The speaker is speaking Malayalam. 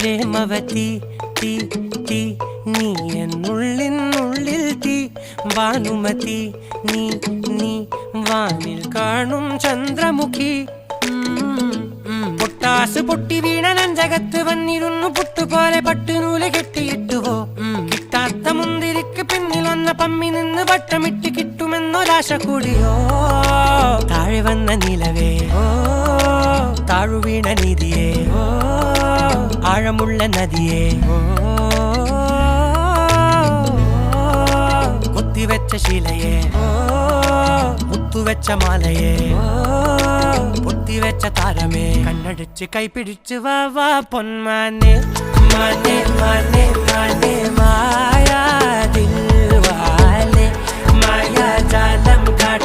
പ്രേമവതി തീ തീ നീ എന്നുള്ളിൽ തീ ഭാനുമതി നീ നീ വാനിൽ കാണും ചന്ദ്രമുഖി പൊട്ടാസ് പൊട്ടി വീണ നെഞ്ചകത്ത് വന്നിരുന്നു പുട്ടുപോലെ പട്ടുനൂല് കെട്ടിയിട്ടുവോ കിട്ടാത്ത മുന്തിരിക്ക് പിന്നിൽ വന്ന പമ്മി നിന്ന് വട്ടമിട്ട് കിട്ടുമെന്നൊരാശ കൂടിയോ താഴെ വന്ന നിലവേ താഴു വീണ നിധിയേ ആഴമുള്ള നദിയേ കൊത്തിവെച്ച ശിലയേ മുത്തുവെച്ച മാലയേ പൊത്തിവെച്ച താരമേ കണ്ണടിച്ച് കൈപിടിച്ച് വാ വാ പൊന്മാനെ മാനെ മാനെ മാനെ മായാ ദിൽവാലെ മായാ ജാലം കാട്ടി